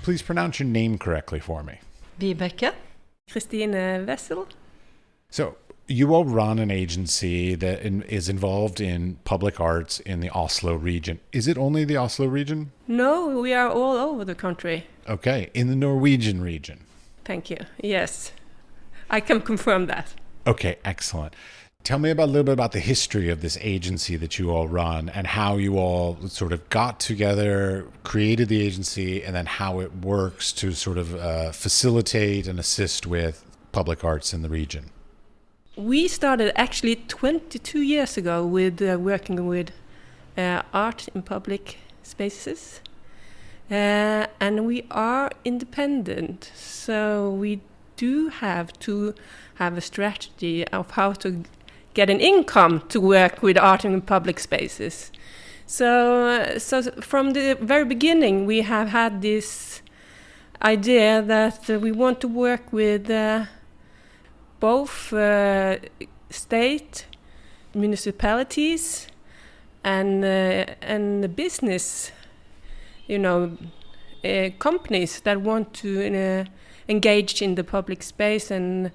please pronounce your name correctly for me? Vibeke. Christine, Wessel. So you all run an agency that is involved in public arts in the Oslo region. Is it only the Oslo region? No, we are all over the country. Okay, in the Norwegian region. Thank you. Yes, I can confirm that. Okay, excellent. Tell me a little bit about the history of this agency that you all run and how you all sort of got together, created the agency, and then how it works to sort of facilitate and assist with public arts in the region. We started actually 22 years ago with working with art in public spaces. And we are independent, so we do have to have a strategy of how to get an income to work with art in public spaces. So from the very beginning, we have had this idea that we want to work with both state, municipalities, and the business, companies that want to engage in the public space and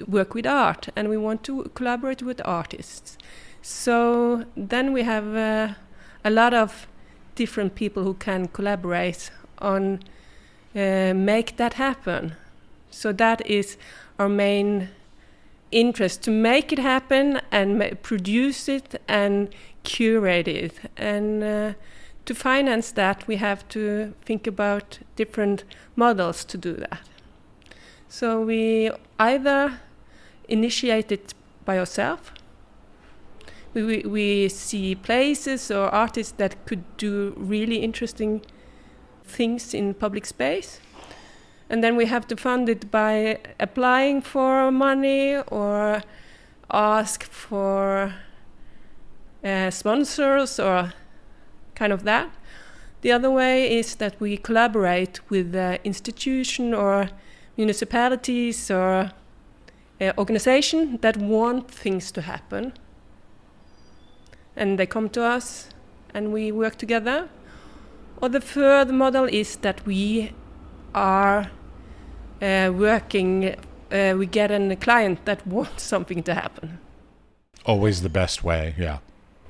work with art, and we want to collaborate with artists. So then we have a lot of different people who can collaborate on make that happen. So that is our main interest, to make it happen and produce it and curate it. And to finance that, we have to think about different models to do that. So we either initiate it by ourselves. We see places or artists that could do really interesting things in public space. And then we have to fund it by applying for money or ask for sponsors or kind of that. The other way is that we collaborate with institutions or municipalities or organizations that want things to happen. And they come to us and we work together. Or the third model is that we are working, we get a client that wants something to happen. Always the best way, yeah.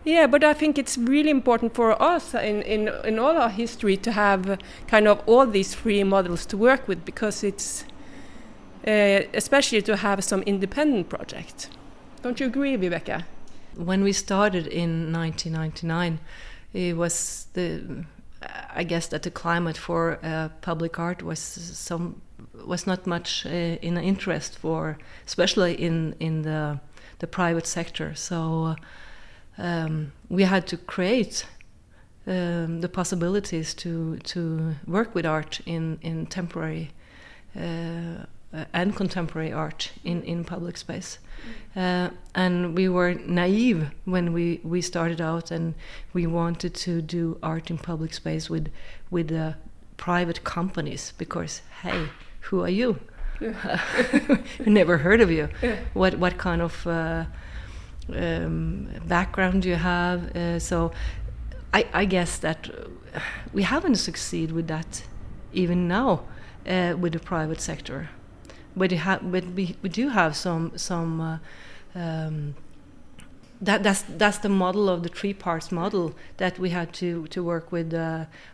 Yeah, but I think it's really important for us in all our history to have kind of all these three models to work with, because it's especially to have some independent projects. Don't you agree, Vibeke? When we started in 1999, it was I guess that the climate for public art was not much in interest for, especially in the private sector. So we had to create the possibilities to work with art in temporary and contemporary art in public space. And we were naive when we started out, and we wanted to do art in public space with private companies, because, hey, who are you? Yeah. Never heard of you. Yeah. What kind of background do you have? So I guess that we haven't succeeded with that even now with the private sector. But we do have some that's the model of the three parts model, that we had to work with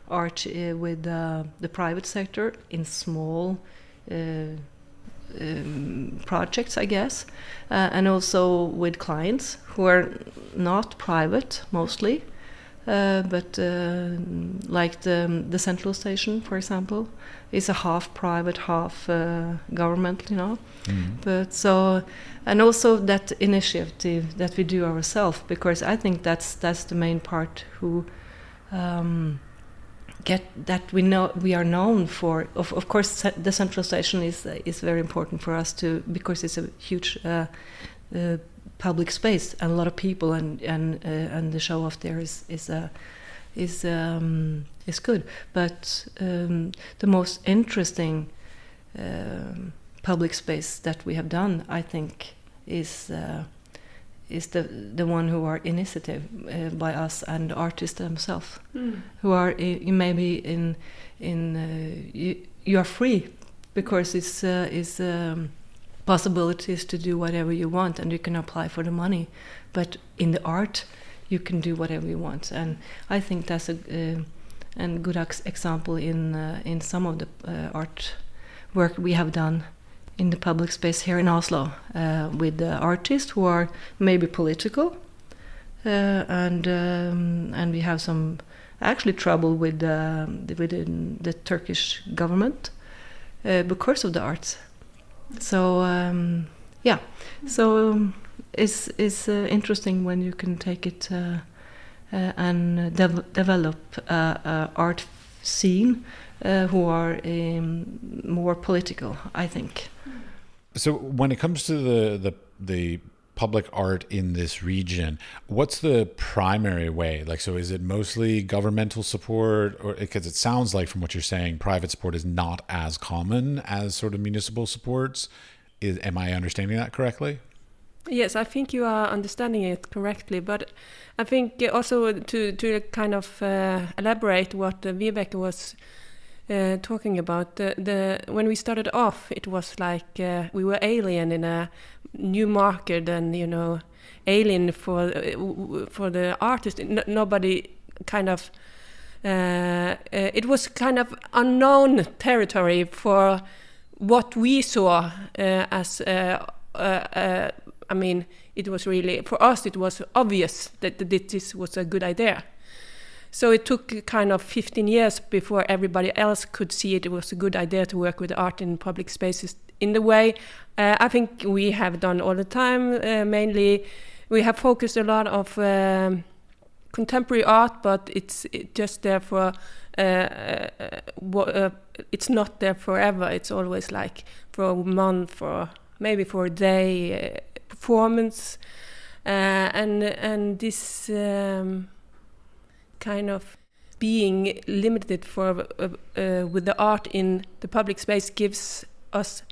art with the private sector in small projects, I guess, and also with clients who are not private mostly, but like the central station, for example, is a half private, half government, Mm-hmm. But so, and also that initiative that we do ourselves, because I think that's the main part who get that we are known for. Of course, the central station is very important for us too, because it's a huge public space and a lot of people, and the show off there is good. But the most interesting public space that we have done, I think, is the one who are initiative by us and artists themselves, who are maybe in you are free, because it's possibilities to do whatever you want, and you can apply for the money. But in the art, you can do whatever you want, and I think that's a good example in some of the art work we have done in the public space here in Oslo, with artists who are maybe political, and we have some actually trouble with the Turkish government because of the arts. So it's interesting when you can take it and develop a art scene who are more political, I think. So when it comes to the public art in this region, what's the primary way? Like, so is it mostly governmental support, or because it sounds like from what you're saying, private support is not as common as sort of municipal supports? Am I understanding that correctly? Yes, I think you are understanding it correctly, but I think also to kind of elaborate what Vibeke was talking about, when we started off, it was like we were alien in a new market, and alien for the artist. Nobody kind of it was kind of unknown territory for what we saw as. I mean, it was really, for us, it was obvious that this was a good idea. So it took kind of 15 years before everybody else could see it was a good idea to work with art in public spaces in the way I think we have done all the time. Mainly, we have focused a lot of contemporary art, but it's just there for, it's not there forever. It's always like for a month or maybe for a day performance, and this kind of being limited for with the art in the public space gives us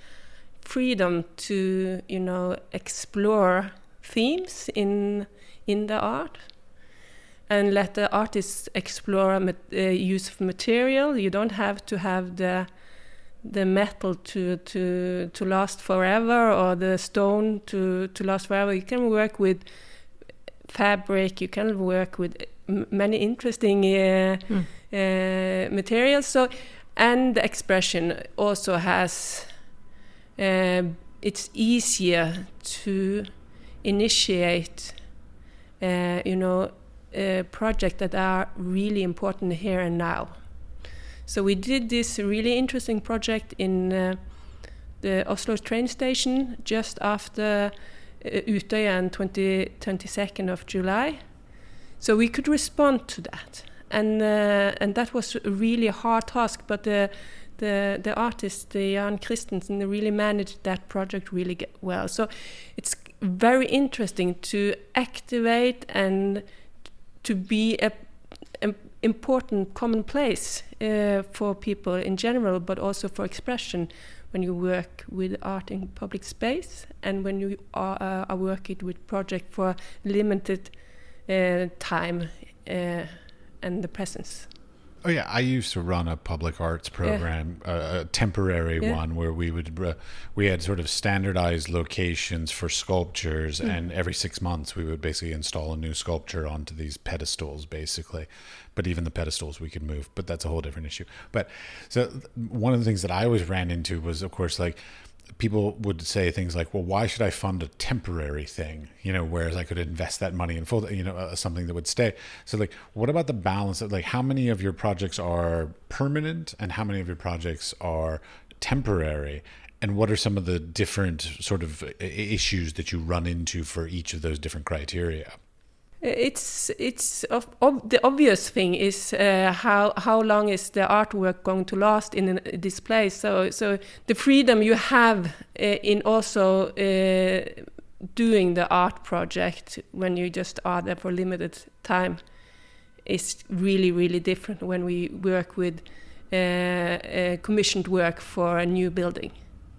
freedom to explore themes in the art and let the artists explore use of material. You don't have to have the metal to last forever, or the stone to last forever. You can work with fabric, you can work with many interesting materials. So, and the expression also has it's easier to initiate projects that are really important here and now. So we did this really interesting project in the Oslo train station just after Utøya on 22nd of July. So we could respond to that, and that was a really hard task. But the artist, Jan Christensen, really managed that project really well. So it's very interesting to activate and to be a important common place for people in general, but also for expression when you work with art in public space, and when you are working with project for limited time and the presence. Oh yeah, I used to run a public arts program, a temporary one, where we had sort of standardized locations for sculptures, and every 6 months we would basically install a new sculpture onto these pedestals, basically. But even the pedestals we could move, but that's a whole different issue. But so one of the things that I always ran into was, of course, like, people would say things like, well, why should I fund a temporary thing, whereas I could invest that money in full, something that would stay. So like, what about the balance of, like, how many of your projects are permanent and how many of your projects are temporary? And what are some of the different sort of issues that you run into for each of those different criteria? The obvious thing is how long is the artwork going to last in this place. So the freedom you have in also doing the art project when you just are there for limited time is really, really different when we work with commissioned work for a new building.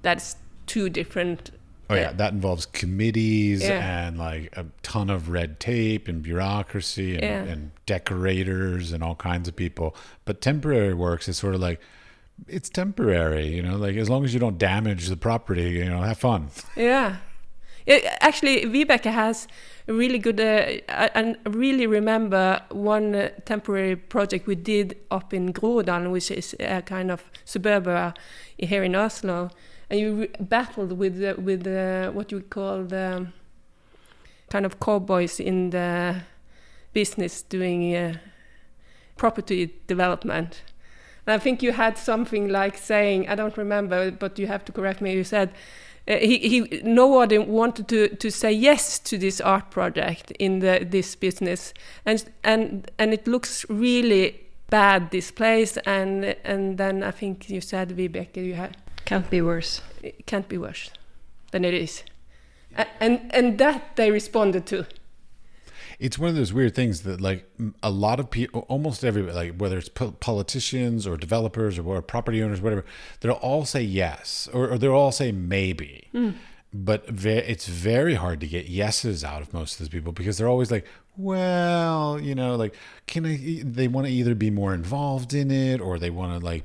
That's two different. Oh yeah, that involves committees and like a ton of red tape and bureaucracy and decorators and all kinds of people. But temporary works is sort of like, it's temporary, like as long as you don't damage the property, have fun. Yeah. Actually, Vibeke has a really good. I really remember one temporary project we did up in Groruddalen, which is a kind of suburb here in Oslo, and you battled with what you call the kind of cowboys in the business doing property development. And I think you had something like saying, I don't remember, but you have to correct me. You said. Nobody wanted to say yes to this art project in this business, and it looks really bad, this place, and then I think you said, Vibeke, can't be worse. It can't be worse than it is, and that they responded to. It's one of those weird things that like a lot of people, almost everybody, like whether it's politicians or developers or property owners, whatever, they'll all say yes or they'll all say maybe. But it's very hard to get yeses out of most of those people because they're always like, well, like, they want to either be more involved in it or they want to like,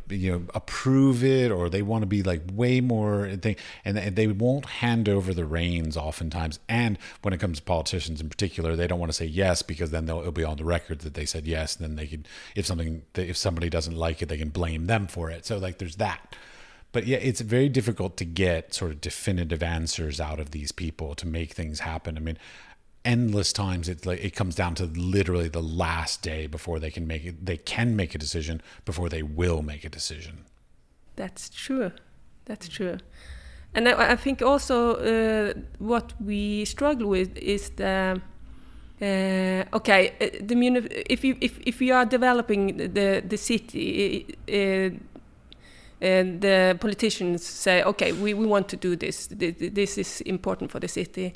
approve it or they want to be like way more and they won't hand over the reins oftentimes. And when it comes to politicians in particular, they don't want to say yes because then it'll be on the record that they said yes. And then they can, if somebody doesn't like it, they can blame them for it. So like there's that. But yeah, it's very difficult to get sort of definitive answers out of these people to make things happen. I mean, endless times it comes down to literally the last day before they can make a decision before they will make a decision. That's true. And I think also what we struggle with is if you are developing the city, and the politicians say, okay, we want to do this. This is important for the city.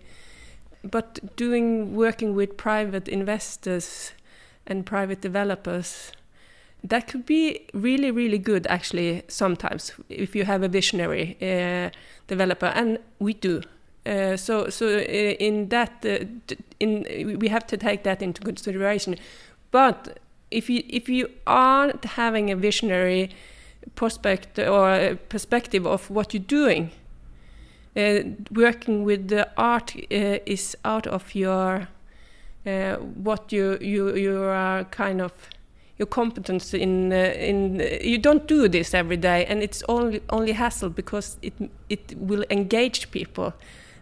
But working with private investors and private developers, that could be really, really good actually sometimes if you have a visionary developer, and we do. So in that, we have to take that into consideration. But if you aren't having a visionary prospect or a perspective of what you're doing, working with the art is out of your what you are kind of your competence in you don't do this every day, and it's only hassle because it will engage people,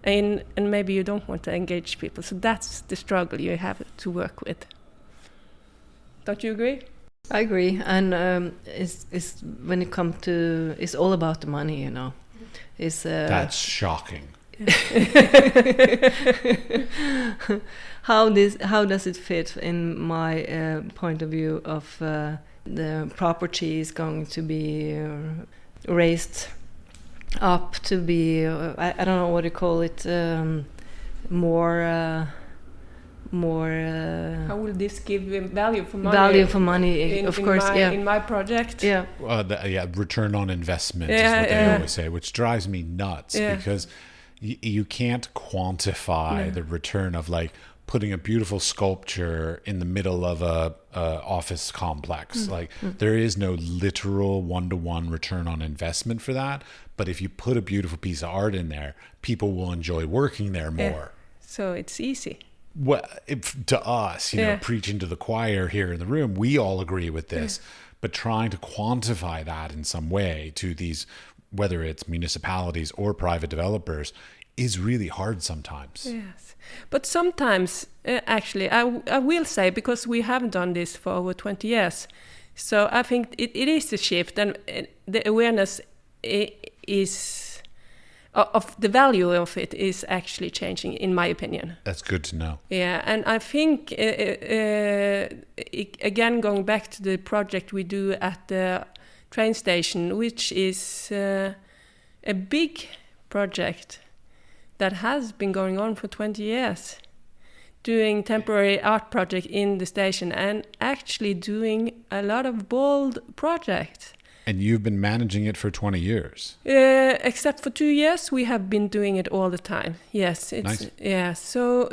and maybe you don't want to engage people. So that's the struggle you have to work with. Don't you agree? I agree, and it's when it comes to, it's all about the money, That's shocking. How does it fit in my point of view of the property is going to be raised up to be I don't know what you call it, more. How will this give value for money? Value for money, of course. In my project. Yeah. Return on investment is what they always say, which drives me nuts because you can't quantify the return of like putting a beautiful sculpture in the middle of a office complex. There is no literal one-to-one return on investment for that. But if you put a beautiful piece of art in there, people will enjoy working there more. So it's easy. Well, to us, preaching to the choir here in the room, we all agree with this, but trying to quantify that in some way to these, whether it's municipalities or private developers, is really hard sometimes. Yes, but sometimes, actually, I will say, because we have done this for over 20 years, so I think it is a shift, and the awareness is... of the value of it is actually changing, in my opinion. That's good to know. Yeah, and I think, again, going back to the project we do at the train station, which is a big project that has been going on for 20 years, doing temporary art project in the station and actually doing a lot of bold projects. And you've been managing it for 20 years. Except for 2 years, we have been doing it all the time. Yes, it's nice. Yeah. So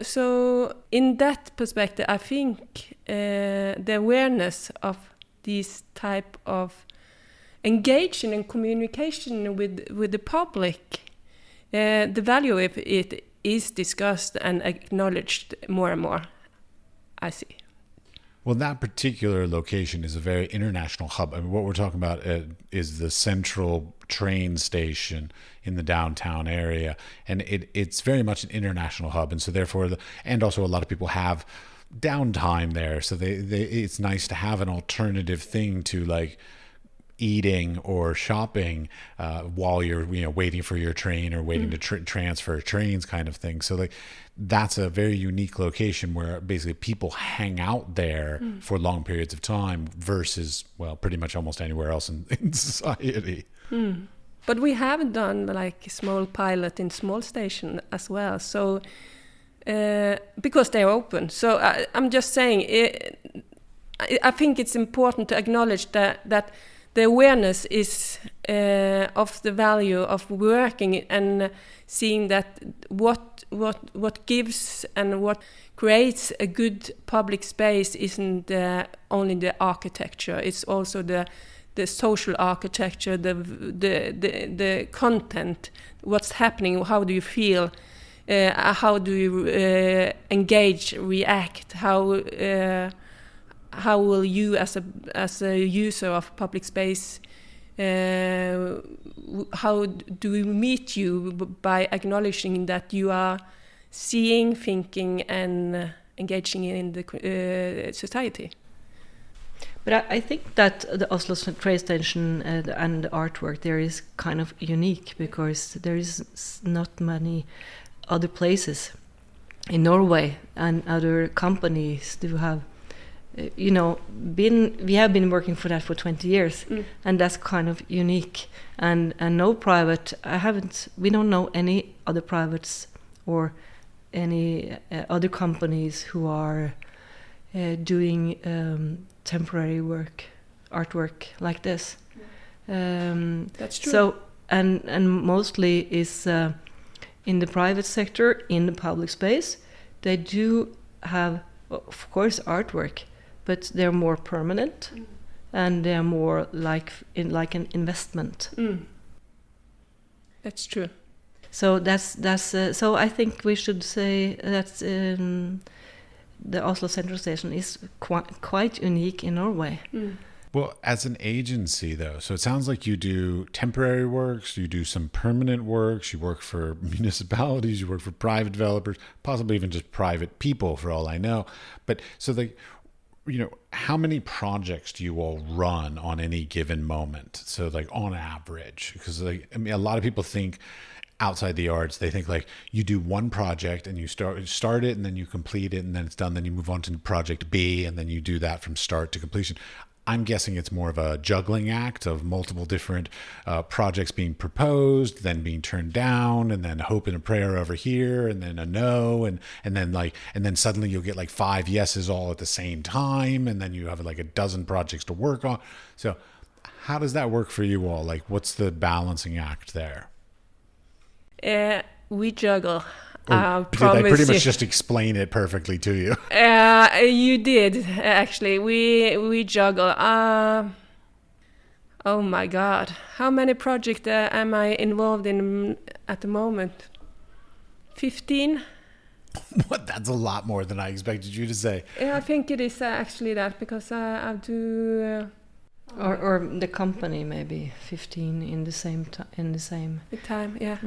in that perspective, I think the awareness of these type of engaging in communication with the public. The value of it is discussed and acknowledged more and more, I see. Well, that particular location is a very international hub. I mean, what we're talking about is the central train station in the downtown area, and it's very much an international hub, and so therefore, and also a lot of people have downtime there, so it's nice to have an alternative thing to like eating or shopping while you're waiting for your train or waiting to transfer trains, kind of thing. So like that's a very unique location where basically people hang out there for long periods of time versus, well, pretty much almost anywhere else in society. But we have done like a small pilot in small station as well, so because they're open. So I'm just saying I think it's important to acknowledge that the awareness is of the value of working and seeing that what gives and what creates a good public space isn't only the architecture. It's also the social architecture, the content, what's happening, how do you feel, how do you engage, react, how will you as a user of public space, how do we meet you by acknowledging that you are seeing, thinking, and engaging in the society? But I think that the Oslo train station and the artwork there is kind of unique because there is not many other places in Norway, and other companies do have we have been working for that for 20 years, and that's kind of unique. And no private, we don't know any other privates or any other companies who are doing temporary artwork like this. That's true. So and mostly is in the private sector, in the public space. They do have, of course, artwork, but they're more permanent, and they're more like an investment. That's true. So that's so I think we should say that the Oslo Central Station is quite unique in Norway. Well, as an agency, though, so it sounds like you do temporary works, you do some permanent works, you work for municipalities, you work for private developers, possibly even just private people, for all I know. But so how many projects do you all run on any given moment? So like on average, because a lot of people think outside the arts, they think like you do one project and you start it and then you complete it and then it's done. Then you move on to project B and then you do that from start to completion. I'm guessing it's more of a juggling act of multiple different projects being proposed, then being turned down, and then hope and a prayer over here, and then a no, and then suddenly you'll get like 5 yeses all at the same time, and then you have like a dozen projects to work on. So how does that work for you all? Like, what's the balancing act there? We juggle. Did I pretty much just explain it perfectly to you? You did, actually. We juggle. Oh my God. How many projects am I involved in at the moment? 15? What? That's a lot more than I expected you to say. I think it is actually that, because I do... Or the company, maybe 15 in the same time, yeah.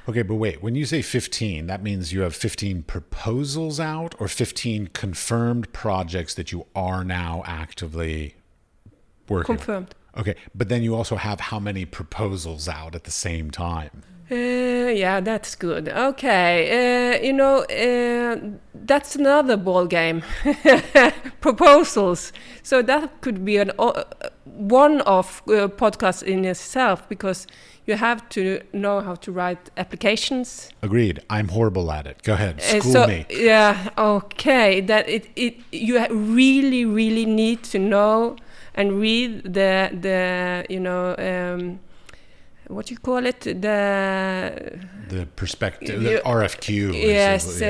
Okay, but wait, when you say 15, that means you have 15 proposals out or 15 confirmed projects that you are now actively working Confirmed. on? Okay, but then you also have how many proposals out at the same time? Yeah, that's good. Okay, that's another ball game. Proposals. So that could be one-off podcast in itself, because you have to know how to write applications. Agreed. I'm horrible at it. Go ahead. School me. Yeah. Okay. That you really, really need to know and read the what you call it, the perspective, the RFQ. Yes,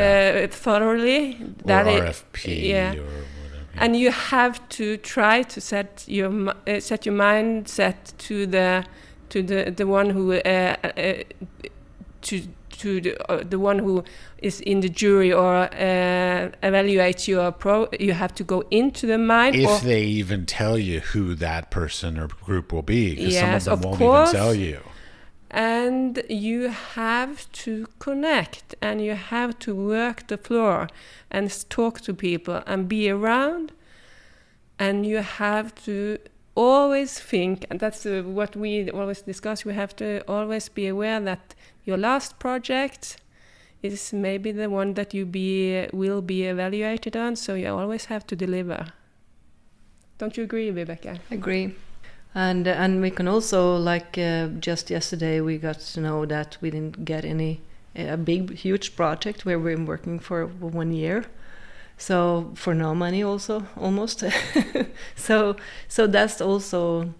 thoroughly. Or RFP, or whatever. And you have to try to set your mindset to the one who the one who is in the jury or evaluates your you have to go into the mind. If they even tell you who that person or group will be, because Yes, some of them won't course. even tell you. And you have to connect, and you have to work the floor and talk to people and be around. And you have to always think, and that's what we always discuss, we have to always be aware that your last project is maybe the one that you will be evaluated on, so you always have to deliver. Don't you agree, Vibeke? Agree. And we can also, like just yesterday, we got to know that we didn't get a huge project where we're working for 1 year. So for no money also, almost. so that's also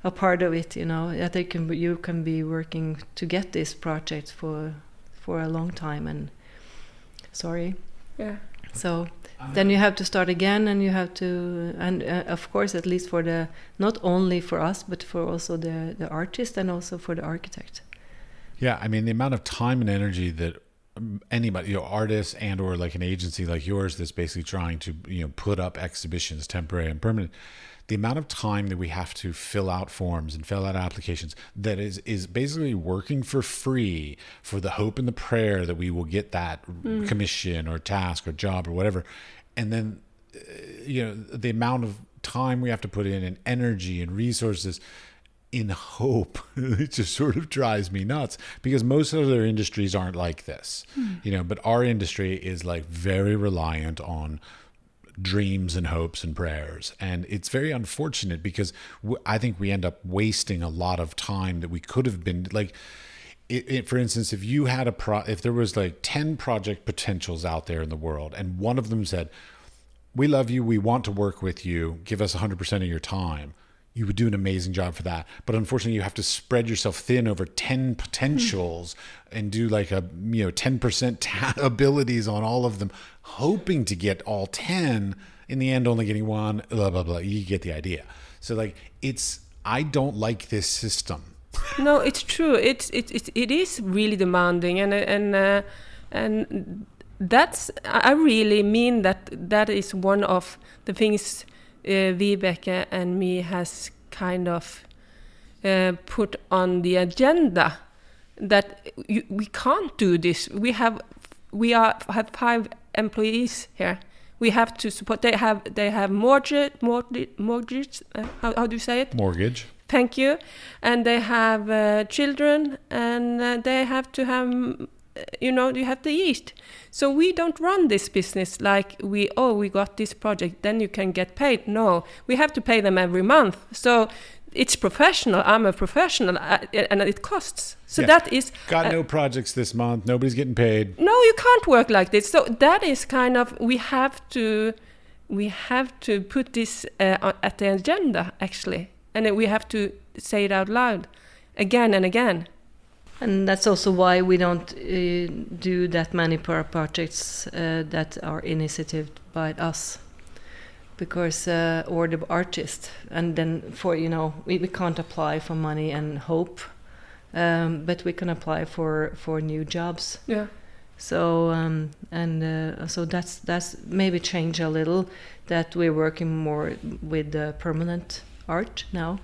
a part of it, that you can be working to get this project for a long time. And Yeah. So then you have to start again, and you have to, and of course, at least for not only for us, but for also the artist and also for the architect. Yeah, I mean, the amount of time and energy that anybody, artists and or like an agency like yours that's basically trying to, put up exhibitions, temporary and permanent, the amount of time that we have to fill out forms and fill out applications that is basically working for free for the hope and the prayer that we will get that commission or task or job or whatever. And then, the amount of time we have to put in and energy and resources in hope, it just sort of drives me nuts, because most other industries aren't like this, but our industry is like very reliant on dreams and hopes and prayers. And it's very unfortunate, because I think we end up wasting a lot of time that we could have been like, for instance, if you had if there was like 10 project potentials out there in the world, and one of them said, "We love you, we want to work with you, give us 100% of your time," you would do an amazing job for that. But unfortunately, you have to spread yourself thin over 10 potentials and do like a 10% abilities on all of them, hoping to get all 10. In the end, only getting one. Blah blah blah. You get the idea. So like, I don't like this system. No, it's true. It is really demanding, and that's, I really mean that is one of the things Vibeke and me has kind of put on the agenda, that we can't do this. We have 5 employees here. We have to support. They have mortgage. How do you say it? Mortgage. Thank you. And they have children, and they have to have, you have to eat. So we don't run this business like we got this project, then you can get paid. No, we have to pay them every month. So it's professional. I'm a professional, and it costs. So that is... Got no projects this month. Nobody's getting paid. No, you can't work like this. So that is kind of, we have to put this at the agenda, actually. And we have to say it out loud again and again. And that's also why we don't do that many projects that are initiated by us, because or the artist. And then we can't apply for money and hope, but we can apply for new jobs. Yeah. So so that's maybe change a little, that we're working more with permanent art now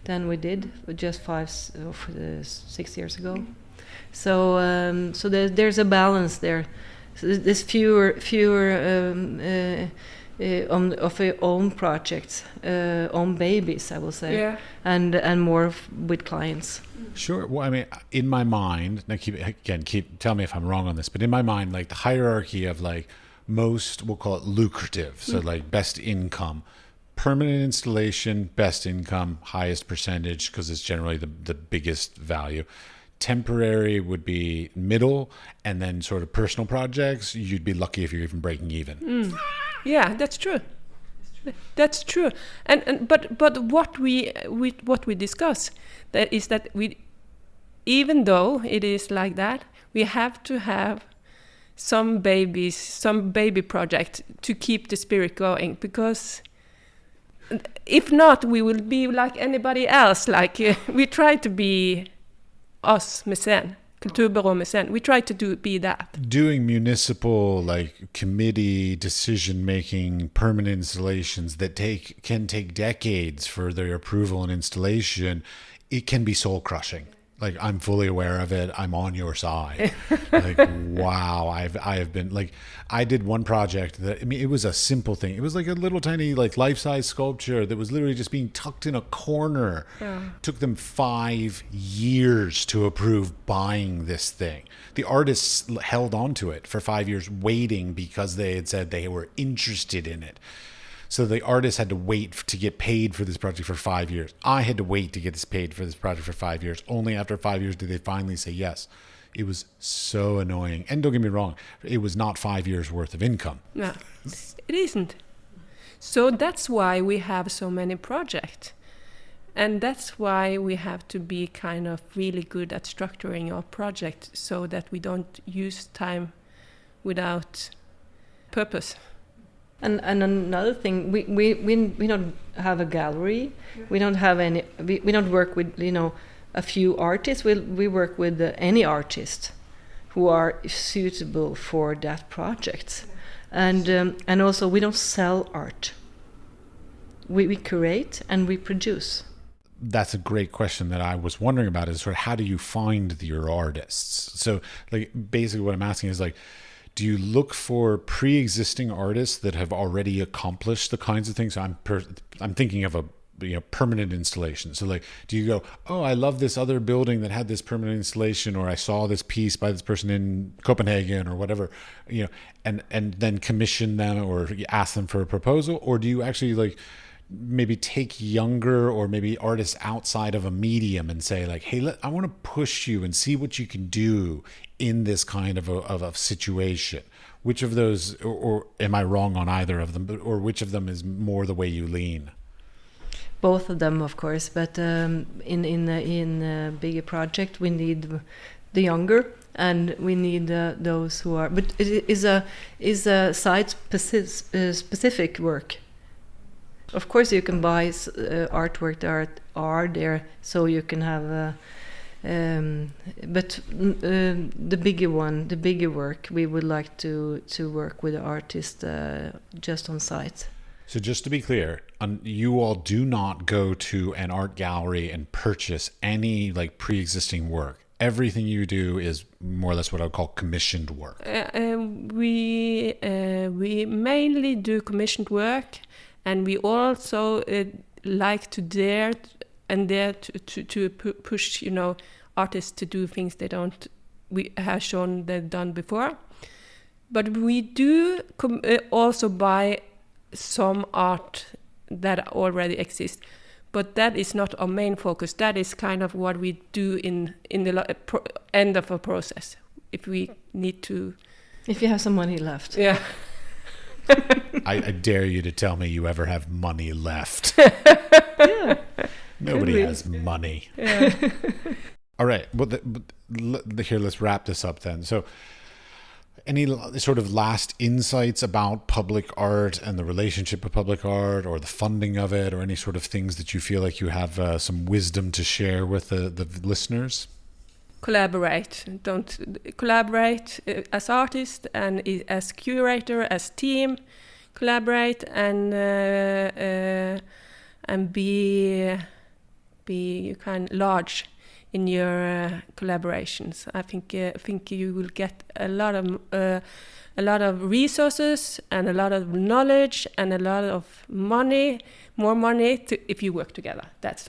than we did just 6 years ago. So there's a balance there. So there's fewer of our own projects, own babies, I will say, yeah. and more with clients. Sure. Well, I mean, in my mind, now tell me if I'm wrong on this, but in my mind, like the hierarchy of like most, we'll call it lucrative, so like best income. Permanent installation, best income, highest percentage, because it's generally the biggest value. Temporary would be middle, and then sort of personal projects, you'd be lucky if you're even breaking even. Yeah, that's true. That's true. But what we discuss is that we, even though it is like that, we have to have some baby project to keep the spirit going, because if not, we will be like anybody else. Like we try to be us, Mesen, Kulturbyrå Mesen. We try to be that. Doing municipal like committee decision making permanent installations that can take decades for their approval and installation, it can be soul crushing. Like, I'm fully aware of it. I'm on your side. Like, wow. I have been like, I did one project that, I mean, it was a simple thing. It was like a little tiny, like, life-size sculpture that was literally just being tucked in a corner. Yeah. Took them 5 years to approve buying this thing. The artists held on to it for 5 years, waiting because they had said they were interested in it. So the artist had to wait to get paid for this project for 5 years. I had to wait to get paid for this project for 5 years. Only after 5 years did they finally say yes. It was so annoying. And don't get me wrong, it was not 5 years worth of income. No, it isn't. So that's why we have so many projects. And that's why we have to be kind of really good at structuring our project so that we don't use time without purpose. And another thing, we don't have a gallery. We don't have any. We don't work with a few artists. We work with any artist who are suitable for that project, and also we don't sell art. We curate and we produce. That's a great question that I was wondering about, is sort of how do you find your artists? So like basically what I'm asking is like, do you look for pre-existing artists that have already accomplished the kinds of things? I'm thinking of a permanent installation. So like, do you go, oh, I love this other building that had this permanent installation, or I saw this piece by this person in Copenhagen or whatever, and then commission them or ask them for a proposal? Or do you actually like maybe take younger or maybe artists outside of a medium and say like, hey, I want to push you and see what you can do in this kind of a situation? Which of those, or am I wrong on either of them, or which of them is more the way you lean? Both of them, of course, but in a bigger project we need the younger, and we need those who are. But it is a site specific work. Of course, you can buy artwork that are there, so you can have. But the bigger work, we would like to work with the artist just on site. So just to be clear, you all do not go to an art gallery and purchase any like pre-existing work. Everything you do is more or less what I would call commissioned work. We mainly do commissioned work, and we also like to dare to push artists to do things we have shown they've done before. But we do also buy some art that already exists, but that is not our main focus. That is kind of what we do in the end of a process, if we need to. If you have some money left. Yeah. I dare you to tell me you ever have money left. Yeah. Nobody has money. Yeah. All right. Well, here, let's wrap this up then. So, any sort of last insights about public art and the relationship of public art, or the funding of it, or any sort of things that you feel like you have some wisdom to share with the listeners? Collaborate. Don't collaborate as artist and as curator, as team. Collaborate and be kind of large in your collaborations. I think you will get a lot of resources and a lot of knowledge and a lot of money, more money if you work together. That's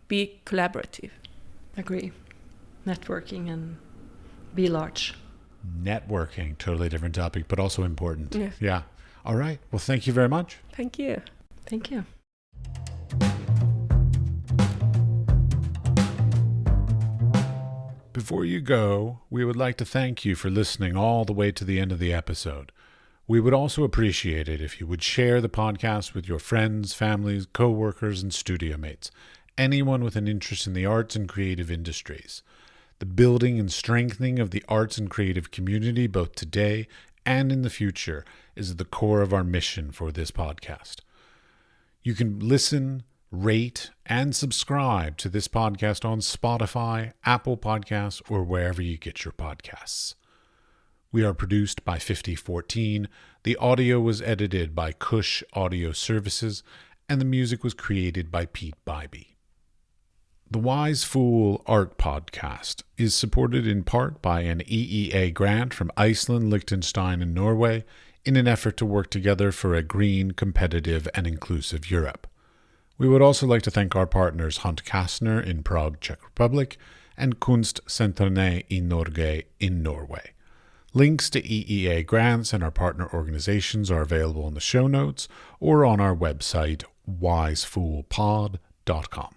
be collaborative. Agree. Networking and be large. Networking, totally different topic, but also important. Yes. Yeah. All right. Well, thank you very much. Thank you. Thank you. Before you go, we would like to thank you for listening all the way to the end of the episode. We would also appreciate it if you would share the podcast with your friends, families, co-workers, and studio mates, anyone with an interest in the arts and creative industries. The building and strengthening of the arts and creative community, both today and in the future, is at the core of our mission for this podcast. You can listen, rate, and subscribe to this podcast on Spotify, Apple Podcasts, or wherever you get your podcasts. We are produced by 5014. The audio was edited by CushAudio Services, and the music was created by Pete Vibeke. The Wise Fool Art Podcast is supported in part by an EEA grant from Iceland, Liechtenstein, and Norway in an effort to work together for a green, competitive, and inclusive Europe. We would also like to thank our partners Hunt Kastner in Prague, Czech Republic, and Kunstsentrene i Norge in Norway. Links to EEA grants and our partner organizations are available in the show notes or on our website, wisefoolpod.com.